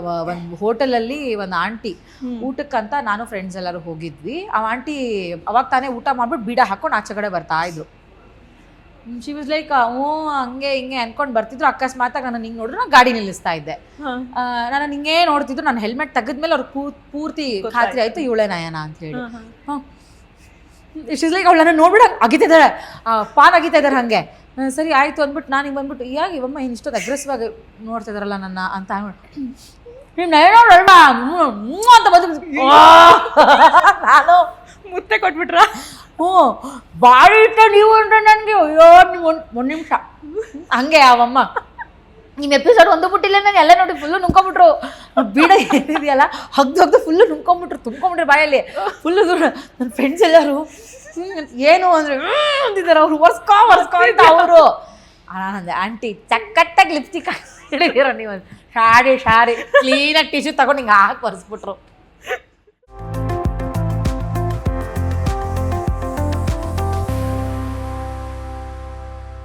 ಒಂದು ಹೋಟೆಲಲ್ಲಿ ಒಂದು ಆಂಟಿ ಊಟಕ್ಕಂತ ನಾನು ಫ್ರೆಂಡ್ಸ್ ಎಲ್ಲರೂ ಹೋಗಿದ್ವಿ. ಆ ಆಂಟಿ ಅವಾಗ ತಾನೇ ಊಟ ಮಾಡ್ಬಿಟ್ಟು ಬೀಡ ಹಾಕೊಂಡು ಆಚೆ ಕಡೆ ಬರ್ತಾ ಇದ್ರು. ಶಿ ವಾಸ್ ಲೈಕ್ ಹಂಗೆ ಹಿಂಗೆ ಅನ್ಕೊಂಡು ಬರ್ತಿದ್ರು. ಅಕಸ್ಮಾತ್ ನಾನು ಹಿಂಗೆ ನೋಡಿದ್ರು ನಾನು ಗಾಡಿ ನಿಲ್ಲಿಸ್ತಾ ಇದ್ದೆ. ನಾನು ಹಿಂಗೆ ನೋಡ್ತಿದ್ರು. ನಾನು ಹೆಲ್ಮೆಟ್ ತೆಗೆದ್ಮೇಲೆ ಅವ್ರಿಗೆ ಪೂರ್ತಿ ಖಾತ್ರಿ ಆಯ್ತು ಇವಳೇ ನಯನ ಅಂತ ಹೇಳಿ. ಶಿ ಲೈಕ್ ಅವಳನ್ನ ನೋಡ್ಬಿಟ್ಟು ಅಗಿತಿದ್ದಾರೆ, ಪಾನ್ ಅಗಿತಾ ಇದ್ದಾರೆ ಹಂಗೆ. ಸರಿ ಆಯ್ತು ಅಂದ್ಬಿಟ್ಟು ನಾನು ಹಿಂಗೆ ಬಂದ್ಬಿಟ್ಟು ಯಾಕೆ ಇವಮ್ಮ ಇಷ್ಟೊಂದು ಅಗ್ರೆಸಿವ್ ಆಗಿ ನೋಡ್ತಾ ಇದಾರಲ್ಲ ನನ್ನ ಅಂತ ಅಂದ್ಬಿಟ್ಟು ನೀವು ನಯನೋಡಲ್ವಾ ಅಂತ ಬಂದು ನಾನು ಮುತ್ತೆ ಕೊಟ್ಬಿಟ್ರ. ಬಾಡಿ ಇಟ್ಟ ನೀವು ಅಂದ್ರೆ ನನಗೆ ಅಯ್ಯೋ ನೀವು ಒಂದು ನಿಮಿಷ ಹಂಗೆ ಅವಮ್ಮ ನಿಮ್ಮ ಎಪಿಸೋಡ್ ಒಂದು ಬಿಟ್ಟಿಲ್ಲ ನಾನು ಎಲ್ಲ ನೋಡಿ ಫುಲ್ಲು ನುಂಕೊಂಬಿಟ್ರು. ಬೀಡ ಏನಿದೆಯಲ್ಲ ಹಗ್ದು ಫುಲ್ಲು ತುಂಬ್ಕೊಂಬಿಟ್ರೆ ಬಾಯಲ್ಲಿ ಫುಲ್ಲು. ನನ್ನ ಫ್ರೆಂಡ್ಸ್ ಎಲ್ಲರೂ ಏನು ಅಂದರೆ ಅಂತಿದ್ದಾರೆ ಅವ್ರು ಒರ್ಸ್ಕೊ ಅಂತ ಅವರು. ಅಂದೆ ಆಂಟಿ ಚಕ್ಕಟ್ಟಾಗಿ ಲಿಪ್ಸ್ಟಿಕ್ ಹಿಡಿದಿರೋ ನೀವು ಶಾರಿ ಕ್ಲೀನಾಗಿ ಟಿಶ್ಯೂ ತಗೊಂಡು ಹಿಂಗೆ ಹಾಕಿ ಒರೆಸ್ಬಿಟ್ರು.